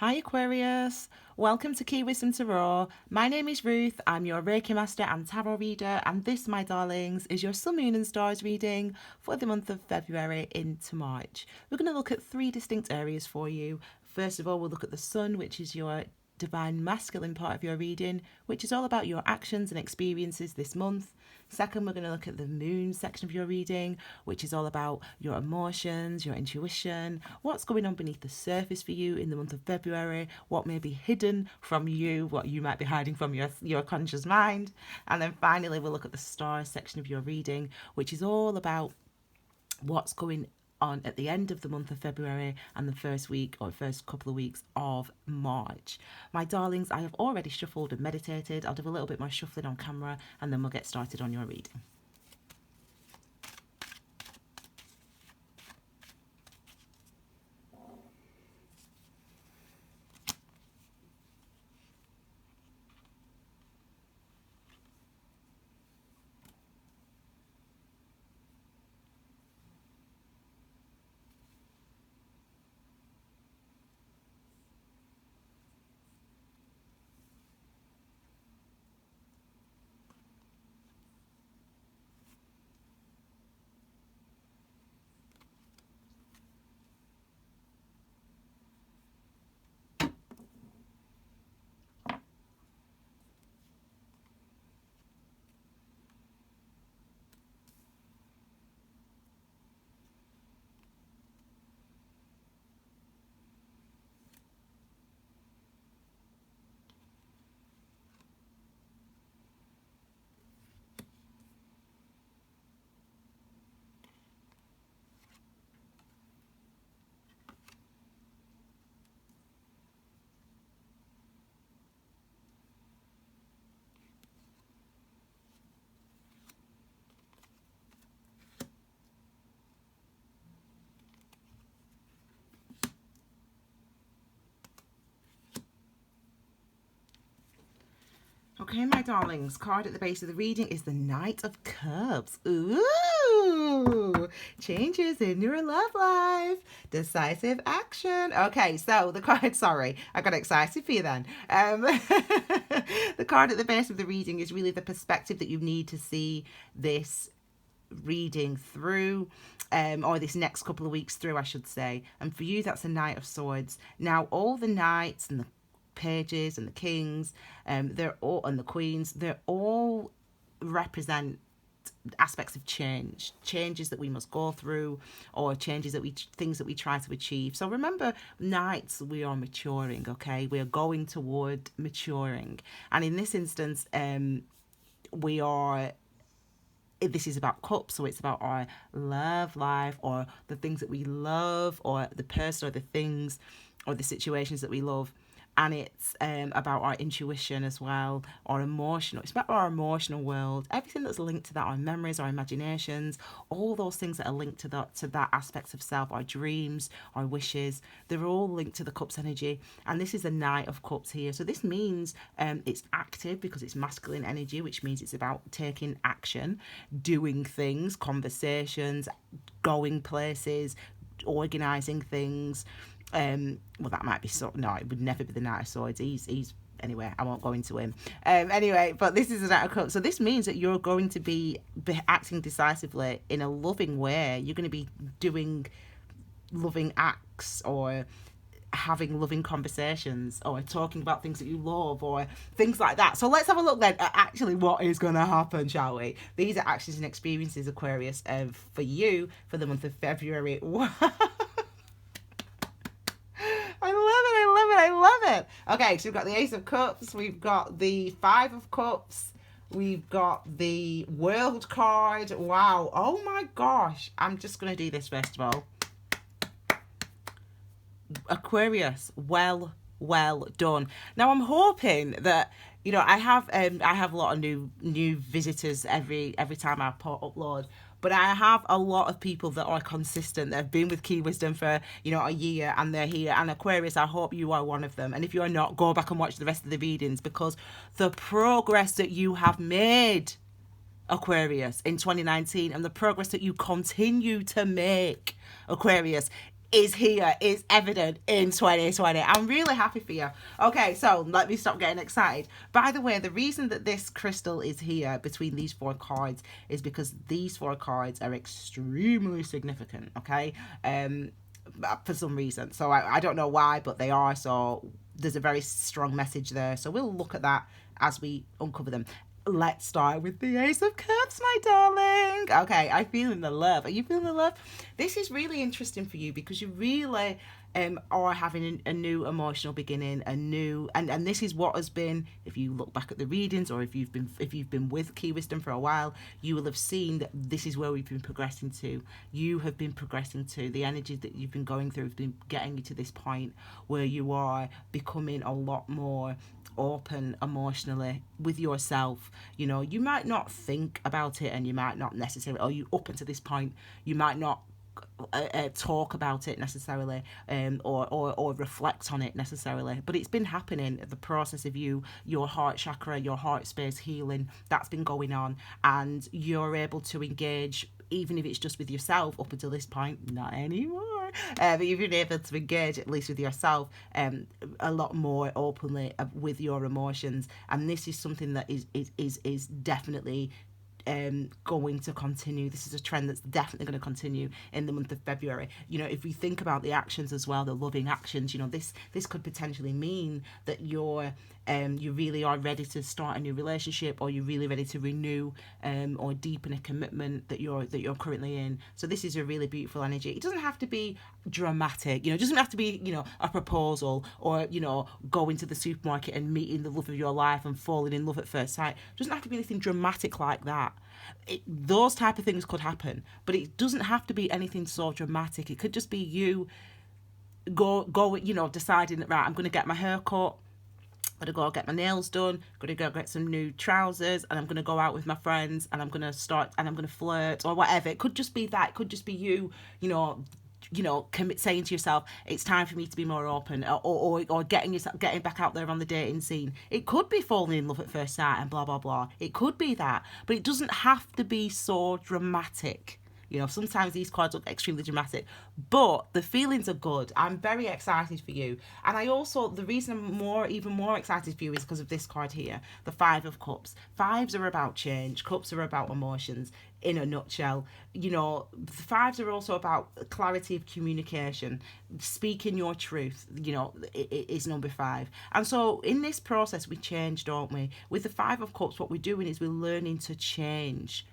Hi Aquarius, welcome to Key Wisdom Tarot. My name is Ruth, I'm your Reiki Master and Tarot Reader, and this, my darlings, is your Sun, Moon and Stars reading for the month of February into March. We're going to look at three distinct areas for you. First of all, we'll look at the Sun, which is your divine masculine part of your reading, which is all about your actions and experiences this month. Second, we're going to look at the moon section of your reading, which is all about your emotions, your intuition, what's going on beneath the surface for you in the month of February, what may be hidden from you, what you might be hiding from your conscious mind. And then finally, we'll look at the stars section of your reading, which is all about what's going on at the end of the month of February and the first week or first couple of weeks of March. My darlings, I have already shuffled and meditated. I'll do a little bit more shuffling on camera and then we'll get started on your reading. Okay, my darlings, card at the base of the reading is the Knight of Cups. Ooh, changes in your love life, decisive action. Okay, so the card, sorry, I got excited for you then. The card at the base of the reading is really the perspective that you need to see this reading through, or this next couple of weeks through, I should say. And for you, that's a Knight of Swords. Now, all the knights and the pages and the kings, they're all, and the queens, they're all represent aspects of changes that we must go through, or changes that things that we try to achieve. So remember, knights, we are maturing. Okay, we are going toward maturing, and in this instance, we are, this is about cups, so it's about our love life, or the things that we love, or the person or the things or the situations that we love. And it's about our intuition as well, our emotional, it's about our emotional world, everything that's linked to that, our memories, our imaginations, all those things that are linked to that aspect of self, our dreams, our wishes, they're all linked to the cups energy. And this is the Knight of Cups here, so this means it's active because it's masculine energy, which means it's about taking action, doing things, conversations, going places, organizing things. Well, that might be no, it would never be the Knight of Swords. He's anyway, I won't go into him. Anyway, but this is an Knight of Cups, so this means that you're going to be acting decisively in a loving way. You're going to be doing loving acts, or having loving conversations, or talking about things that you love, or things like that. So let's have a look then at actually what is going to happen, shall we? These are actions and experiences, Aquarius, for you for the month of February. I love it. Okay, so we've got the Ace of Cups, we've got the Five of Cups, we've got the World card. Wow. Oh my gosh. I'm just going to do this first of all. Aquarius, well done. Now I'm hoping that, you know, I have a lot of new visitors every time I upload. But I have a lot of people that are consistent, that have been with Key Wisdom for, you know, a year, and they're here. And Aquarius, I hope you are one of them. And if you're not, go back and watch the rest of the readings, because the progress that you have made, Aquarius, in 2019, and the progress that you continue to make, Aquarius, is here, is evident in 2020. I'm really happy for you. Okay, so let me stop getting excited. By the way, the reason that this crystal is here between these 4 cards is because these 4 cards are extremely significant, okay? For some reason. So I don't know why, but they are. So there's a very strong message there. So we'll look at that as we uncover them. Let's start with the Ace of Cups, my darling. Okay, I'm feeling the love. Are you feeling the love? This is really interesting for you because you really are having a new emotional beginning, and this is what has been. If you look back at the readings, or if you've been with Key Wisdom for a while, you will have seen that this is where we've been progressing to. You have been progressing to. The energy that you've been going through has been getting you to this point where you are becoming a lot more open emotionally with yourself. You know, you might not think about it, and you might not necessarily, or you up until this point, you might not talk about it necessarily, or reflect on it necessarily, but it's been happening. The process of your heart chakra, your heart space healing, that's been going on, and you're able to engage, even if it's just with yourself up until this point, not anymore, but you've been able to engage at least with yourself a lot more openly with your emotions, and this is something that is definitely going to continue. This is a trend that's definitely going to continue in the month of February. You know, if we think about the actions as well, the loving actions, you know, this could potentially mean that you really are ready to start a new relationship, or you're really ready to renew or deepen a commitment that you're currently in. So this is a really beautiful energy. It doesn't have to be dramatic, you know, it doesn't have to be, you know, a proposal, or, you know, going to the supermarket and meeting the love of your life and falling in love at first sight. It doesn't have to be anything dramatic like that. Those type of things could happen, but it doesn't have to be anything so dramatic. It could just be you you know, deciding that, right, I'm going to get my hair cut, I'm going to go get my nails done, I'm going to go get some new trousers, and I'm going to go out with my friends, and I'm going to flirt, or whatever. It could just be that. It could just be you know, saying to yourself, it's time for me to be more open, or getting back out there on the dating scene. It could be falling in love at first sight and blah blah blah. It could be that, but it doesn't have to be so dramatic. You know, sometimes these cards look extremely dramatic, but the feelings are good. I'm very excited for you. And I also, the reason I'm even more excited for you is because of this card here, the Five of Cups. Fives are about change. Cups are about emotions, in a nutshell. You know, the fives are also about clarity of communication, speaking your truth, you know, is number 5. And so in this process, we change, don't we? With the Five of Cups, what we're doing is we're learning to change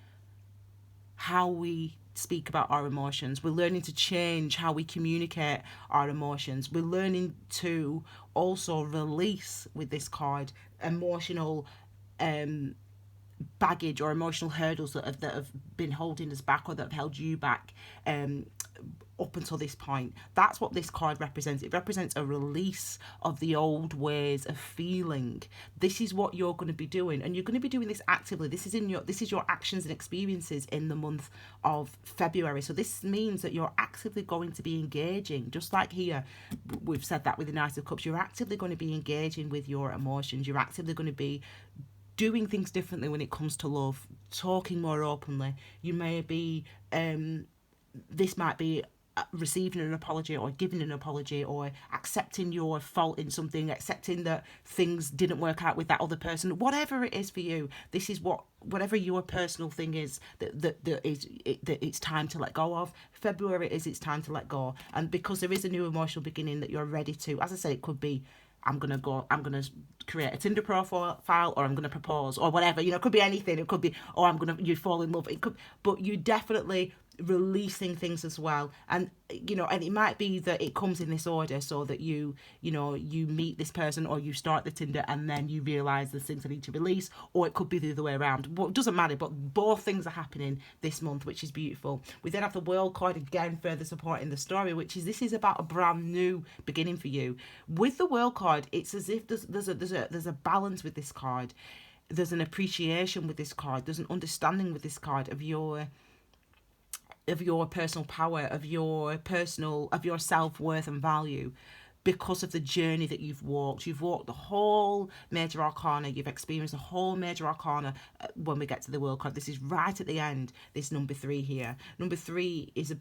how we speak about our emotions. We're learning to change how we communicate our emotions. We're learning to also release, with this card, emotional baggage or emotional hurdles that have been holding us back, or that have held you back up until this point. That's what this card represents. It represents a release of the old ways of feeling. This is what you're going to be doing, and you're going to be doing this actively. This is your actions and experiences in the month of February. So this means that you're actively going to be engaging, just like here we've said that with the Knight of Cups. You're actively going to be engaging with your emotions. You're actively going to be doing things differently when it comes to love, talking more openly. You may be this might be receiving an apology, or giving an apology, or accepting your fault in something, accepting that things didn't work out with that other person. Whatever it is for you, this is whatever your personal thing is that it's time to let go of. February it's time to let go, and because there is a new emotional beginning that you're ready to. As I said, it could be I'm gonna create a Tinder profile, or I'm gonna propose, or whatever. You know, it could be anything. It could be, or you fall in love. It could, but you definitely releasing things as well. And you know, and it might be that it comes in this order, so that you meet this person, or you start the Tinder, and then you realize there's things I need to release, or it could be the other way around. But it doesn't matter. But both things are happening this month, which is beautiful. We then have the World card again, further supporting the story, which is this is about a brand new beginning for you. With the World card, it's as if there's a balance with this card. There's an appreciation with this card. There's an understanding with this card of your personal power, of your self-worth and value. because of the journey that you've walked. You've walked the whole major arcana. You've experienced the whole major arcana when we get to the world card. This is right at the end, this number 3 here. Number 3 is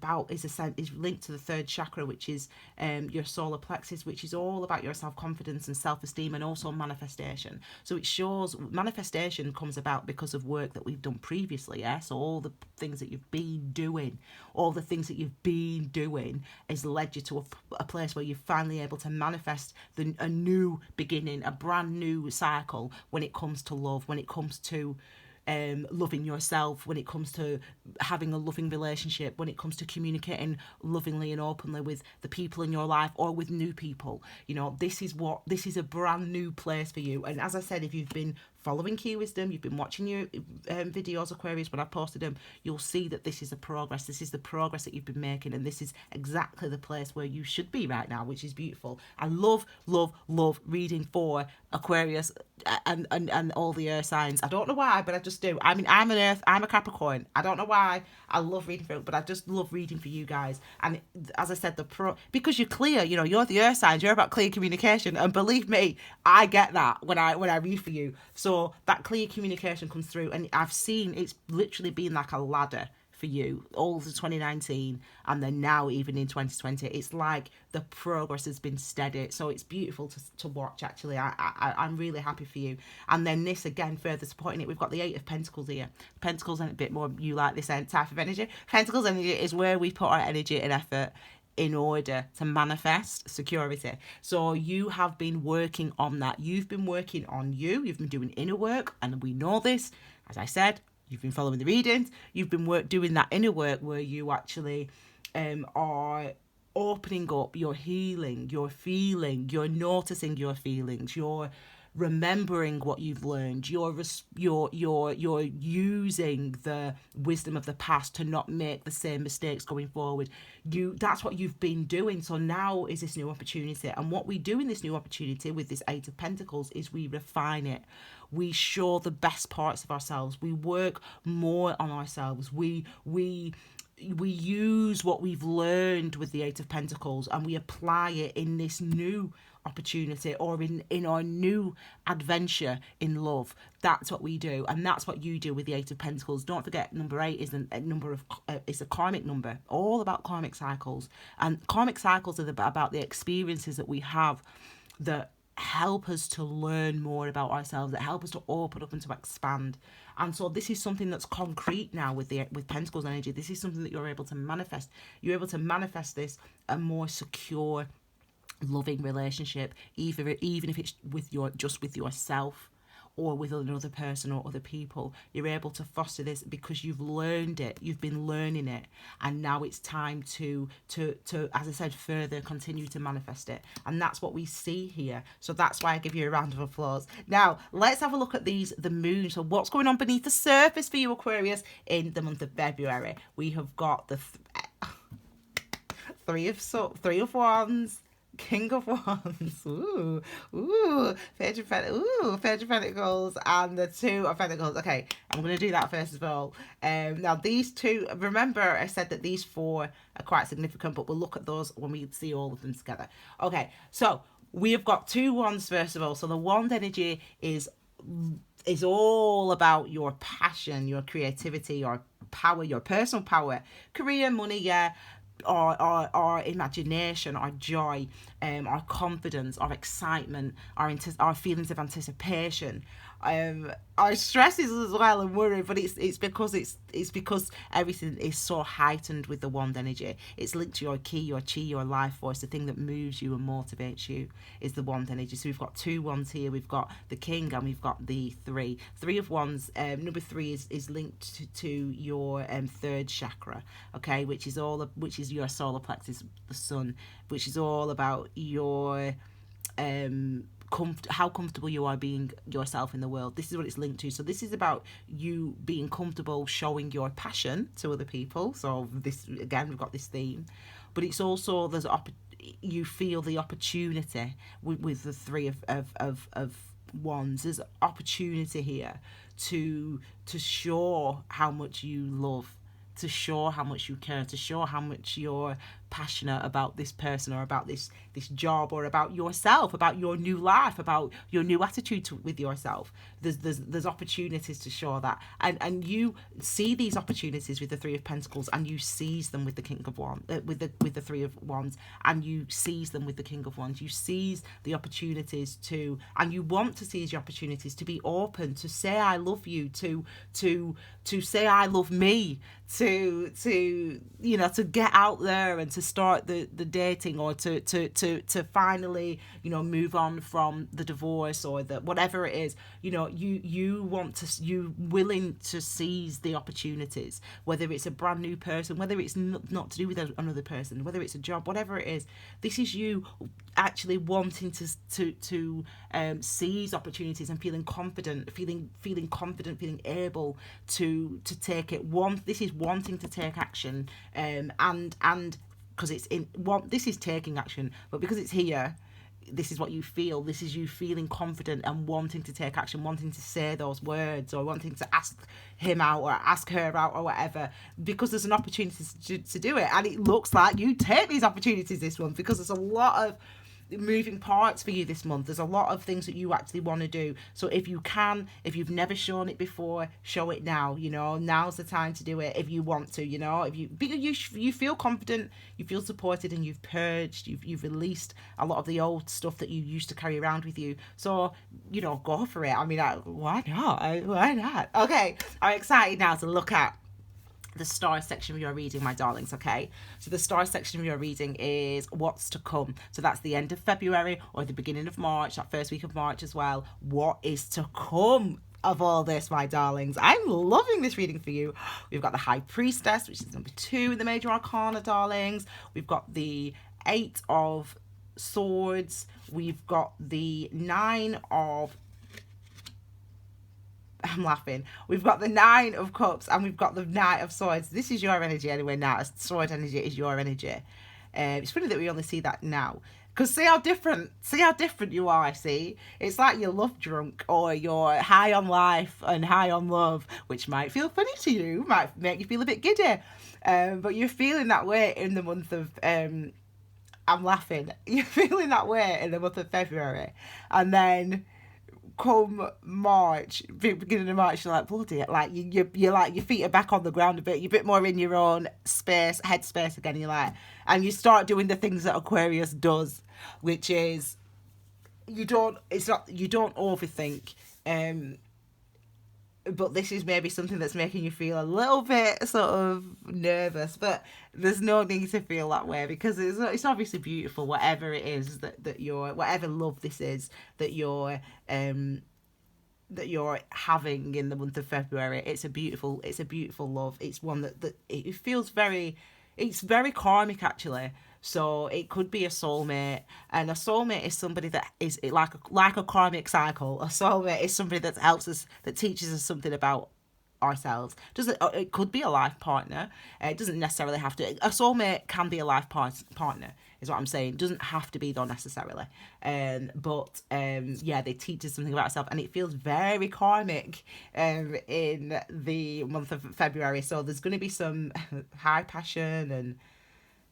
linked to the third chakra, which is your solar plexus, which is all about your self-confidence and self-esteem, and also manifestation. So it shows manifestation comes about because of work that we've done previously. Yeah, so all the things that you've been doing, has led you to a place where you're finally able to manifest a new beginning, a brand new cycle when it comes to love, when it comes to loving yourself, when it comes to having a loving relationship, when it comes to communicating lovingly and openly with the people in your life or with new people. You know, this is a brand new place for you. And as I said, if you've been following Key Wisdom, you've been watching your videos, Aquarius, when I've posted them, you'll see that this is the progress. This is the progress that you've been making, and this is exactly the place where you should be right now, which is beautiful. I love reading for Aquarius and all the earth signs. I don't know why, but I just do. I mean, I'm a Capricorn. I don't know why I love reading for it, but I just love reading for you guys. And as I said, because you're clear, you know, you're the earth signs, you're about clear communication, and believe me, I get that when I read for you. So that clear communication comes through, and I've seen it's literally been like a ladder for you all of 2019, and then now even in 2020, it's like the progress has been steady. So it's beautiful to watch. Actually, I'm really happy for you. And then this again, further supporting it, we've got the 8 of Pentacles here. Pentacles and a bit more, you like this type of energy. Pentacles energy is where we put our energy and effort in order to manifest security. So you have been working on that. You've been working on you. You've been doing inner work, and we know this. As I said, you've been following the readings. You've been doing that inner work where you actually are opening up, you're healing, you're feeling, you're noticing your feelings, you're remembering what you've learned, you're using the wisdom of the past to not make the same mistakes going forward. That's what you've been doing. So now is this new opportunity, and what we do in this new opportunity with this 8 of Pentacles is we refine it. We show the best parts of ourselves. We work more on ourselves. We use what we've learned with the 8 of Pentacles, and we apply it in this new opportunity or in our new adventure in love. That's what we do, and that's what you do with the 8 of Pentacles. Don't forget, number 8 is a number of it's a karmic number, all about karmic cycles, and karmic cycles are about the experiences that we have that help us to learn more about ourselves, that help us to open up and to expand. And so this is something that's concrete now with Pentacles energy. This is something that you're able to manifest. You're able to manifest this a more secure, loving relationship, even if it's with yourself or with another person or other people. You're able to foster this because you've learned it, you've been learning it, and now it's time to as I said, further continue to manifest it. And that's what we see here. So that's why I give you a round of applause. Now let's have a look at the moon. So what's going on beneath the surface for you, Aquarius, in the month of February? We have got the three of Wands, King of Wands, Page of Pentacles, and the 2 of Pentacles. Okay, I'm going to do that first as well. Now these two, remember I said that these 4 are quite significant, but we'll look at those when we see all of them together. Okay, so we have got 2 wands first of all. So the wand energy is all about your passion, your creativity, your power, your personal power, career, money, yeah, our imagination, our joy, our confidence, our excitement, our feelings of anticipation, our stresses as well and worry. But it's because everything is so heightened with the wand energy. It's linked to your key, your chi, your life force. The thing that moves you and motivates you is the wand energy. So we've got 2 wands here. We've got the king and we've got the 3 of wands. Number 3 is linked to your 3rd chakra, okay, which is your solar plexus, the sun, which is all about your how comfortable you are being yourself in the world. This is what it's linked to. So this is about you being comfortable showing your passion to other people. So this, again, we've got this theme, but it's also you feel the opportunity with the 3 of wands. There's opportunity here to show how much you love, to show how much you care, to show how much you're passionate about this person or about this job or about yourself, about your new life, about your new attitude with yourself. There's opportunities to show that, and you see these opportunities with the Three of Pentacles, and you seize them with the King of Wands, with the Three of Wands, and you seize them with the King of Wands. You seize the opportunities to, and you want to seize your opportunities to be open, to say I love you, to say I love me, to you know, to get out there and to start the dating, or to finally, you know, move on from the divorce or the whatever it is. You know, you want to, you willing to seize the opportunities, whether it's a brand new person, whether it's not to do with another person, whether it's a job, whatever it is. This is you actually wanting to seize opportunities and feeling confident, feeling able to take it. This is wanting to take action, and because it's in this is taking action, but because it's here, this is what you feel. This is you feeling confident and wanting to take action, wanting to say those words, or wanting to ask him out or ask her out or whatever, because there's an opportunity to do it. And it looks like you take these opportunities this month, because there's a lot of moving parts for you this month. There's a lot of things that you actually want to do. So if you've never shown it before, show it now. You know, now's the time to do it if you want to. You know, if you feel confident, you feel supported, and you've purged, you've released a lot of the old stuff that you used to carry around with you. So, you know, go for it. I mean, why not? Why not? Okay, I'm excited now to look at the star section of your reading, my darlings. Okay, so the star section of your reading is what's to come. So that's the end of February or the beginning of March, that first week of March as well. What is to come of all this, my darlings? I'm loving this reading for you. We've got the High Priestess, which is number 2 in the Major Arcana, darlings. We've got the 8 of Swords. We've got the 9 of, I'm laughing. We've got the 9 of Cups, and we've got the Knight of Swords. This is your energy anyway now. Sword energy is your energy. It's funny that we only see that now. Because see how different you are, see? It's like you're love drunk, or you're high on life and high on love, which might feel funny to you, might make you feel a bit giddy. But you're feeling that way in the month of, I'm laughing. You're feeling that way in the month of February. And then come March, beginning of March, you're like, bloody, like you're like, your feet are back on the ground a bit, you're a bit more in your own space, headspace again. You're like, and you start doing the things that Aquarius does, which is you don't overthink. But this is maybe something that's making you feel a little bit sort of nervous, but there's no need to feel that way, because it's obviously beautiful, whatever it is that you're, whatever love this is that you're having in the month of February. It's a beautiful love. It's one that it feels very, it's very karmic actually. So it could be a soulmate, and a soulmate is somebody that is like a karmic cycle. A soulmate is somebody that helps us, that teaches us something about ourselves. It could be a life partner. It doesn't necessarily have to. A soulmate can be a life partner, is what I'm saying. It doesn't have to be though necessarily. But they teach us something about ourselves, and it feels very karmic in the month of February. So there's going to be some high passion and.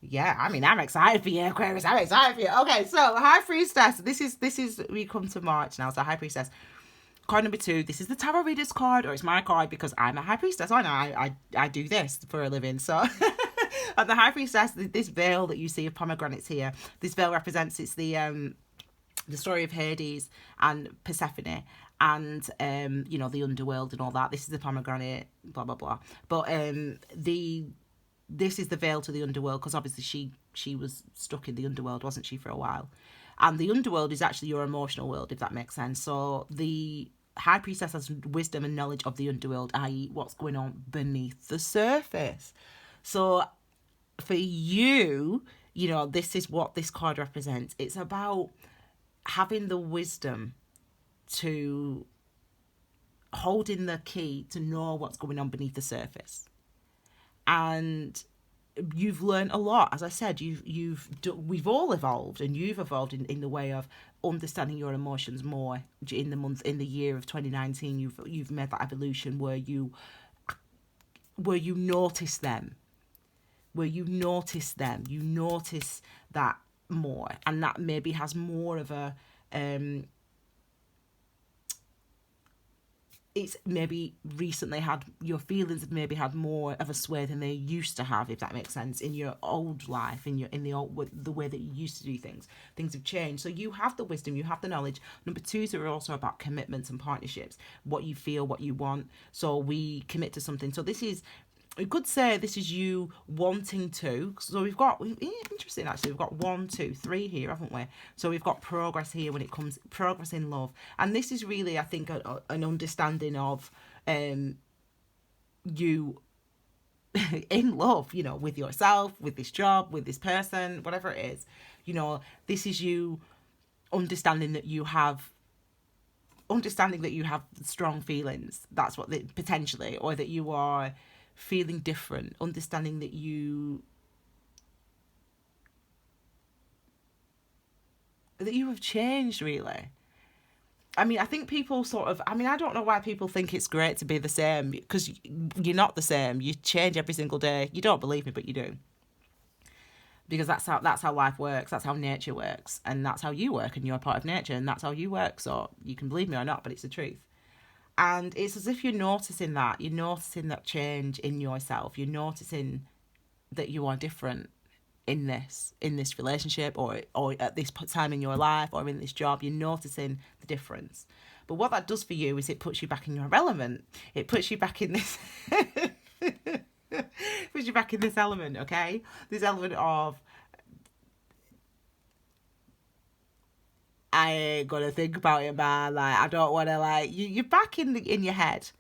Yeah, I mean, I'm excited for you, Aquarius. I'm excited for you. Okay, so High Priestess. This is we come to March now. So High Priestess, card number 2. This is the Tarot Reader's card, or it's my card because I'm a High Priestess. I do this for a living. So, and the High Priestess, this veil that you see of pomegranates here. This veil represents, it's the story of Hades and Persephone, and the underworld and all that. This is the pomegranate, blah blah blah. But this is the veil to the underworld, because obviously she was stuck in the underworld, wasn't she, for a while? And the underworld is actually your emotional world, if that makes sense. So the High Priestess has wisdom and knowledge of the underworld, i.e. what's going on beneath the surface. So for you, this is what this card represents. It's about having the wisdom to holding the key to know what's going on beneath the surface. And you've learned a lot. As I said, we've all evolved, and you've evolved in the way of understanding your emotions more in the year of 2019. You've made that evolution where you notice them, where you notice them, you notice that more, and that maybe has more of a it's maybe recently had, your feelings have maybe had more of a sway than they used to have, if that makes sense, in your old life, in the old, the way that you used to do things. Things have changed, so you have the wisdom, you have the knowledge. Number twos are also about commitments and partnerships, what you feel, what you want. So we commit to something. So this is, we could say this is you wanting to. So we've got, interesting actually, we've got 1, 2, 3 here, haven't we? So we've got progress here when it comes, progress in love. And this is really, I think, an understanding of you in love, you know, with yourself, with this job, with this person, whatever it is. You know, this is you understanding that you have strong feelings. That's what they, potentially, or that you are feeling different, understanding that you have changed, really. I mean, I think people sort of, I mean, I don't know why people think it's great to be the same, because you're not the same. You change every single day. You don't believe me, but you do. Because that's how life works, that's how nature works, and that's how you work, and you're a part of nature, and that's how you work. So you can believe me or not, but it's the truth. And it's as if you're noticing that change in yourself. You're noticing that you are different in this relationship, or at this time in your life, or in this job. You're noticing the difference. But what that does for you is it puts you back in your element. It puts you back in this puts you back in this element, okay? This element of, I ain't gonna think about it, man. Like, I don't want to, like, you're back in your head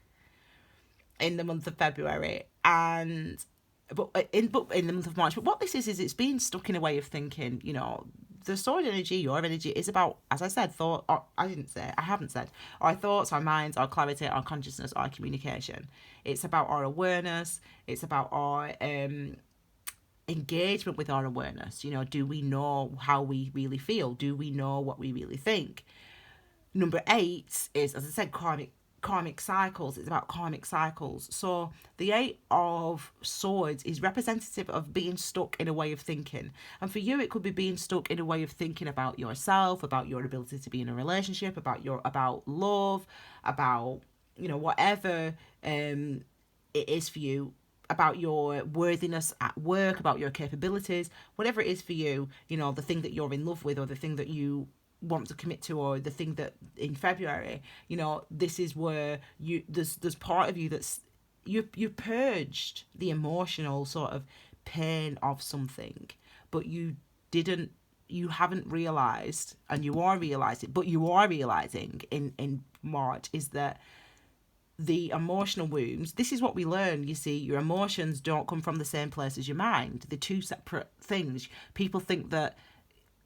in the month of February, and but in the month of March. But what this is it's being stuck in a way of thinking. You know, the sword energy, your energy, is about, as I said, thought. Or I haven't said our thoughts, our minds, our clarity, our consciousness, our communication. It's about our awareness. It's about our engagement with our awareness. You know, do we know how we really feel? Do we know what we really think? Number 8 is, as I said, karmic cycles. It's about karmic cycles. So the 8 of Swords is representative of being stuck in a way of thinking. And for you, it could be being stuck in a way of thinking about yourself, about your ability to be in a relationship, about love, about, you know, whatever it is for you, about your worthiness at work, about your capabilities, whatever it is for you, you know, the thing that you're in love with, or the thing that you want to commit to, or the thing that in February, you know, this is where there's part of you that's, you purged the emotional sort of pain of something, but you haven't realized, and you are realizing in March, is that the emotional wounds, this is what we learn. You see, your emotions don't come from the same place as your mind. They're two separate things. People think that,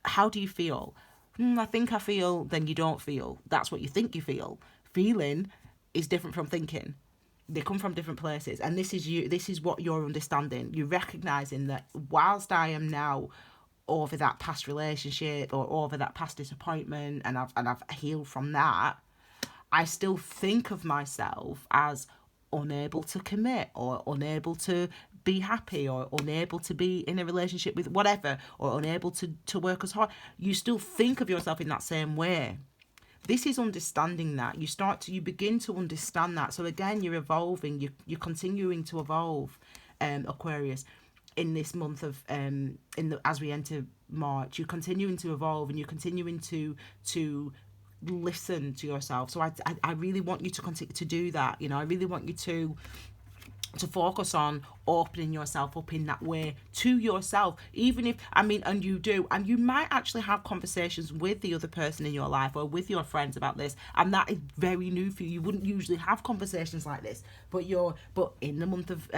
how do you feel? I think I feel. Then you don't feel. That's what you think you feel. Feeling is different from thinking. They come from different places. And this is what you're understanding. You're recognizing that whilst I am now over that past relationship, or over that past disappointment, and I've healed from that, I still think of myself as unable to commit, or unable to be happy, or unable to be in a relationship with whatever, or unable to work as hard. You still think of yourself in that same way. This is understanding that. You begin to understand that. So again, you're evolving, you're continuing to evolve, Aquarius, in this month of as we enter March. You're continuing to evolve, and you're continuing to listen to yourself. So I really want you to continue to do that. You know, I really want you to focus on opening yourself up in that way to yourself, even if, I mean, and you might actually have conversations with the other person in your life, or with your friends about this, and that is very new for you. You wouldn't usually have conversations like this, but in the month of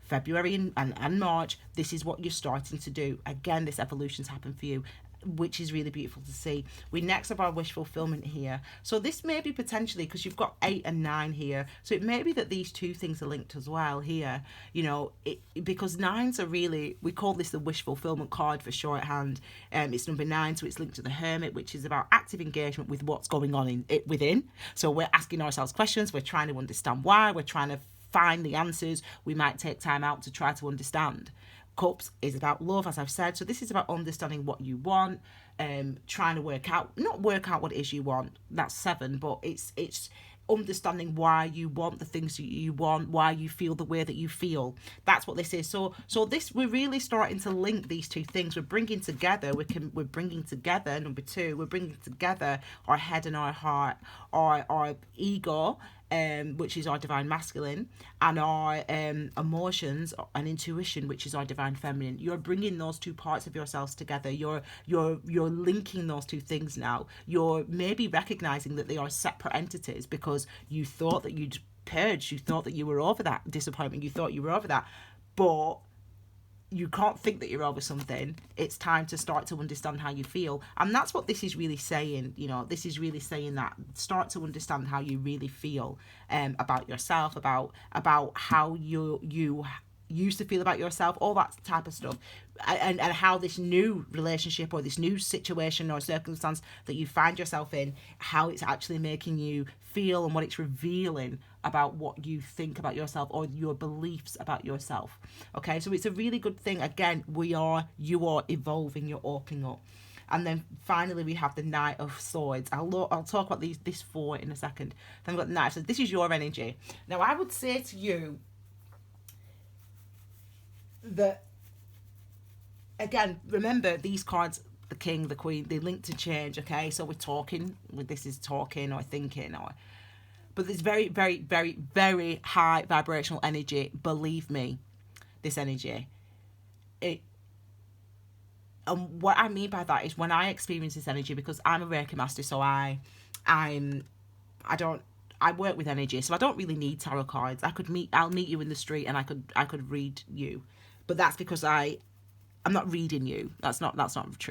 February and March, this is what you're starting to do. Again, this evolution's happened for you, which is really beautiful to see. We next have our wish fulfillment here. So this may be potentially, because you've got 8 and 9 here, so it may be that these two things are linked as well here, you know, because 9s are really, we call this the wish fulfillment card for shorthand. It's number 9, so it's linked to the Hermit, which is about active engagement with what's going on within. So we're asking ourselves questions, we're trying to understand why, we're trying to find the answers. We might take time out to try to understand. Cups is about love, as I've said. So this is about understanding what you want, trying to not work out what it is you want. That's 7, but it's understanding why you want the things that you want, why you feel the way that you feel. That's what this is. So this, we're really starting to link these two things. We're bringing together, we're bringing together, number 2, we're bringing together our head and our heart, our ego, which is our divine masculine, and our emotions and intuition, which is our divine feminine. You're bringing those two parts of yourselves together. You're linking those two things now. You're maybe recognizing that they are separate entities because you thought that you'd purged, you thought that you were over that disappointment, you thought you were over that, but you can't think that you're over something. It's time to start to understand how you feel. And that's what this is really saying. This is really saying that start to understand how you really feel about yourself, about how you used to feel about yourself, all that type of stuff. And how this new relationship or this new situation or circumstance that you find yourself in, how it's actually making you feel and what it's revealing about what you think about yourself or your beliefs about yourself. Okay, so it's a really good thing. Again, you are evolving, you're opening up. And then finally we have the Knight of Swords. I'll talk about this 4 in a second. Then we've got the Knight. So this is your energy. Now I would say to you that, again, remember these cards, the King, the Queen, they link to change. Okay, so we're talking, this is talking or thinking, but there's very, very, very, very high vibrational energy. Believe me, this energy. And what I mean by that is when I experience this energy, because I'm a Reiki master, so I work with energy, so I don't really need tarot cards. I'll meet you in the street and I could read you, but that's because I'm not reading you. That's not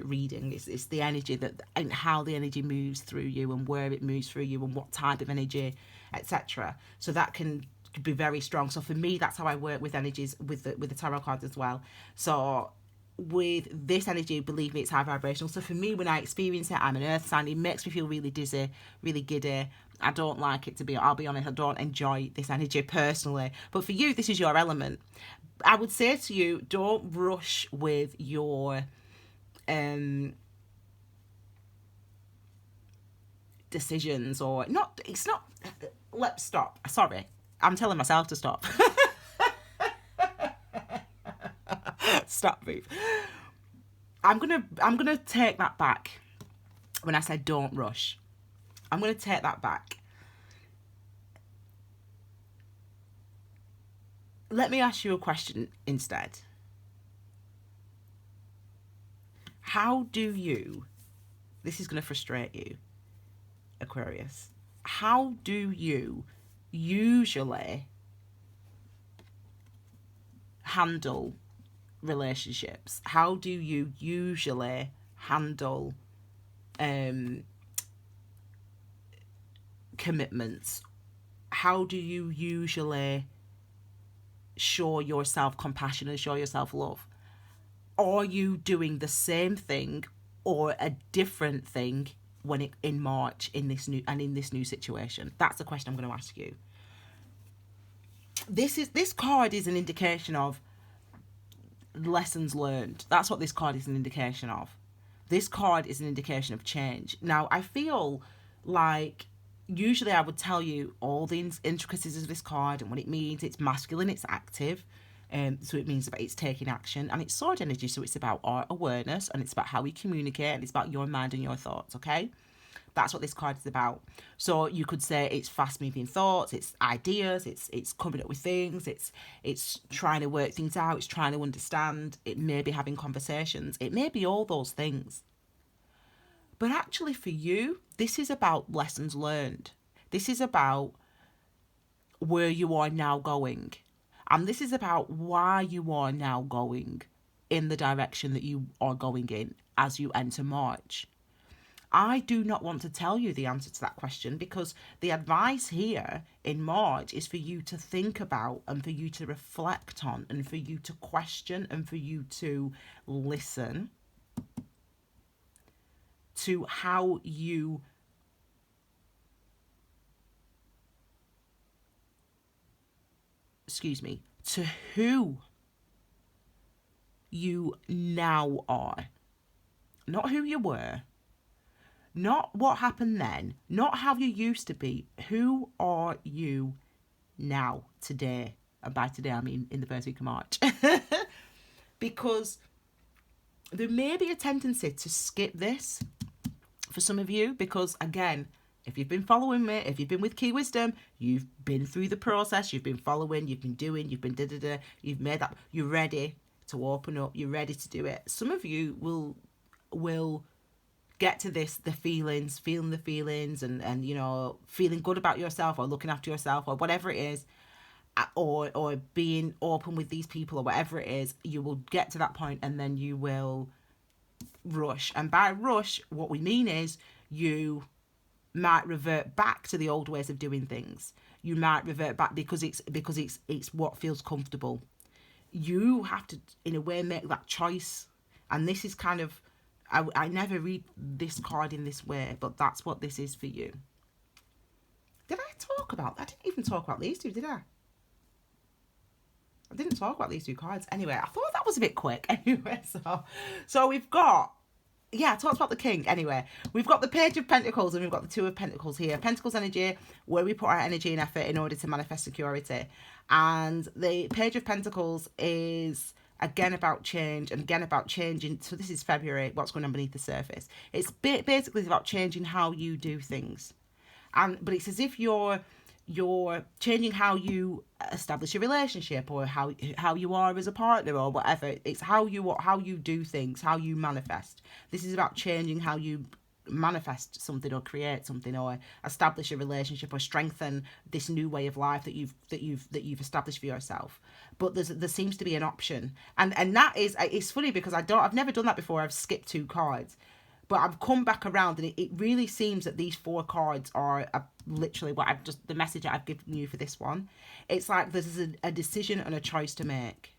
reading. It's the energy and how the energy moves through you and where it moves through you and what type of energy, etc. So that can be very strong. So for me, that's how I work with energies with the tarot cards as well. So with this energy, believe me, it's high vibrational. So for me, when I experience it, I'm an earth sign. It makes me feel really dizzy, really giddy. I don't like it I'll be honest, I don't enjoy this energy personally. But for you, this is your element. I would say to you, don't rush with your decisions or not. It's not. Let's stop. Sorry, I'm telling myself to stop. Stop, Ruth. I'm gonna take that back. When I said don't rush, I'm gonna take that back. Let me ask you a question instead. How do you, this is going to frustrate you, Aquarius, how do you usually handle relationships? How do you usually handle commitments? How do you usually show yourself compassion and show yourself love? Are you doing the same thing or a different thing in March in this new situation? That's the question I'm going to ask you. This card is an indication of lessons learned. That's what this card is an indication of. This card is an indication of change. Now, I feel like usually I would tell you all the intricacies of this card and what it means. It's masculine, it's active. So it means that it's taking action, and it's sword energy, so it's about our awareness and it's about how we communicate and it's about your mind and your thoughts. Okay, that's what this card is about. So you could say it's fast moving thoughts, it's ideas, it's coming up with things, it's trying to work things out, it's trying to understand, it may be having conversations, it may be all those things. But actually for you, this is about lessons learned. This is about where you are now going. And this is about why you are now going in the direction that you are going in as you enter March. I do not want to tell you the answer to that question, because the advice here in March is for you to think about and for you to reflect on and for you to question and for you to listen to how you to who you now are. Not who you were. Not what happened then. Not how you used to be. Who are you now, today? And by today, I mean in the first week of March. Because there may be a tendency to skip this for some of you. Because, again, if you've been following me, if you've been with Key Wisdom, you've been through the process, you've been following, you've been doing, you've been da-da-da, you've made that, you're ready to open up, you're ready to do it. Some of you will get to this, feeling the feelings and you know, feeling good about yourself or looking after yourself or whatever it is, or being open with these people or whatever it is. You will get to that point and then you will rush. And by rush, what we mean is you might revert back to the old ways of doing things. You might revert back because it's what feels comfortable. You have to, in a way, make that choice. And this is kind of, I never read this card in this way, but that's what this is for you. Did I talk about that? I didn't even talk about these two, did I? I didn't talk about these two cards. Anyway, I thought that was a bit quick. Anyway, so we've got, I talked about the King. Anyway, we've got the Page of Pentacles and we've got the Two of Pentacles here. Pentacles energy, where we put our energy and effort in order to manifest security. And the Page of Pentacles is, again, about change and again about changing. So this is February, what's going on beneath the surface. It's basically about changing how you do things. But it's as if you're changing how you establish a relationship or how you are as a partner or whatever. It's how you do things, how you manifest. This is about changing how you manifest something or create something or establish a relationship or strengthen this new way of life that you've established for yourself. But there seems to be an option, and that is, it's funny because I've never done that before. I've skipped two cards. But I've come back around, and it really seems that these four cards are literally what the message that I've given you for this one. It's like there's a decision and a choice to make.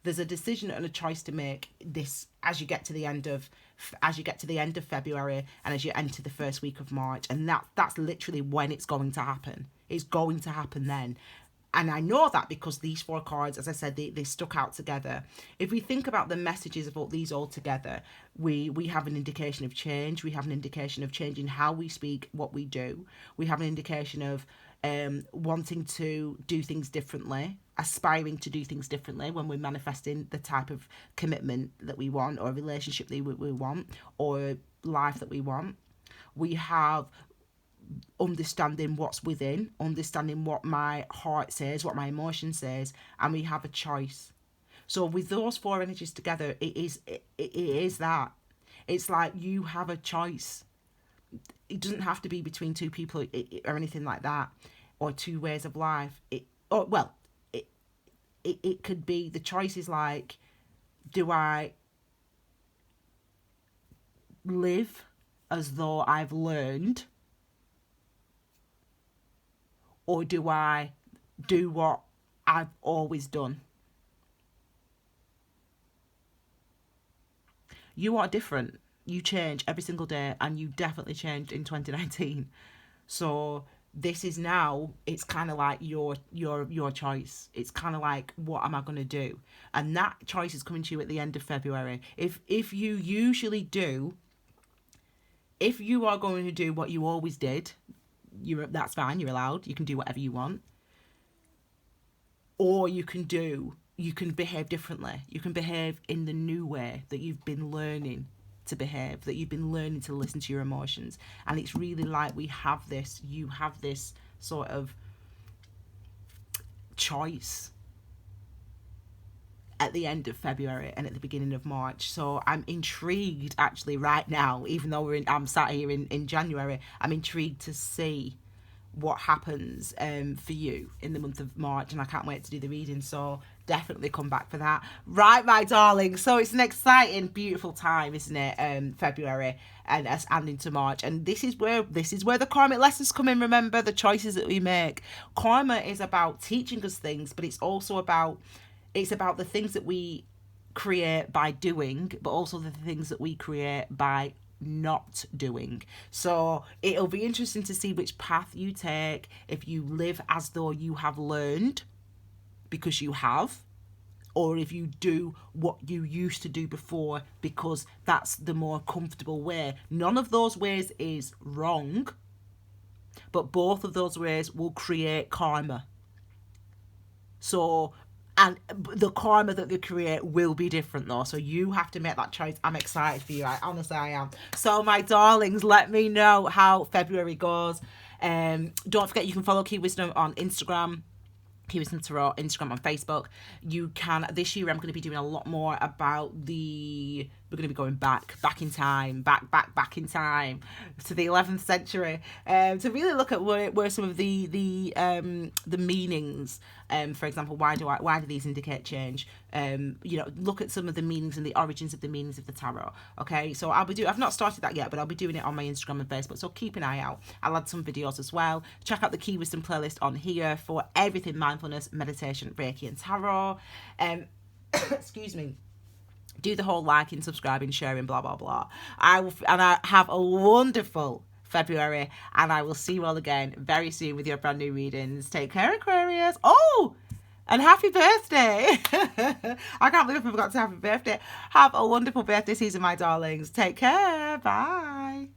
There's a decision and a choice to make this as you get to the end of February and as you enter the first week of March, and that's literally when it's going to happen. It's going to happen then. And I know that because these four cards, as I said, they stuck out together. If we think about the messages of all these all together, we have an indication of change. We have an indication of changing how we speak, what we do. We have an indication of wanting to do things differently, aspiring to do things differently when we're manifesting the type of commitment that we want or relationship that we want or life that we want. We have understanding what's within, understanding what my heart says, what my emotion says, and we have a choice. So with those four energies together, it is that. It's like you have a choice. It doesn't have to be between two people or anything like that, or two ways of life. It could be, the choice is like, do I live as though I've learned, or do I do what I've always done? You are different. You change every single day, and you definitely changed in 2019. So this is now, it's kind of like your choice. It's kind of like, what am I going to do? And that choice is coming to you at the end of February. If you usually do, if you are going to do what you always did, that's fine, you're allowed, you can do whatever you want. Or you can behave differently. You can behave in the new way that you've been learning to behave, that you've been learning to listen to your emotions. And it's really like you have this sort of choice at the end of February and at the beginning of March. So I'm intrigued actually right now, even though I'm sat here in January, I'm intrigued to see what happens for you in the month of March, and I can't wait to do the reading. So definitely come back for that. Right, my darling. So it's an exciting, beautiful time, isn't it? February and into March, and this is where the karmic lessons come in. Remember, the choices that we make. Karma is about teaching us things, but it's also about the things that we create by doing, but also the things that we create by not doing. So it'll be interesting to see which path you take, if you live as though you have learned, because you have, or if you do what you used to do before because that's the more comfortable way. None of those ways is wrong, but both of those ways will create karma. So, and the karma that they create will be different though. So you have to make that choice. I'm excited for you. Honestly, I am. So my darlings, let me know how February goes. Don't forget you can follow Key Wisdom on Instagram. Key Wisdom Tarot, Instagram and Facebook. You can, this year I'm going to be doing a lot more about we're going to be going back in time, back in time to the 11th century, to really look at where some of the meanings, for example, why do these indicate change? Look at some of the meanings and the origins of the meanings of the tarot. Okay, so I've not started that yet, but I'll be doing it on my Instagram and Facebook, so keep an eye out. I'll add some videos as well. Check out the Key Wisdom playlist on here for everything mindfulness, meditation, Reiki and tarot. Excuse me. Do the whole liking, subscribing, sharing, blah blah blah. I have a wonderful February, and I will see you all again very soon with your brand new readings. Take care, Aquarius. Oh, and happy birthday. I can't believe I forgot to happy birthday. Have a wonderful birthday season, my darlings. Take care. Bye.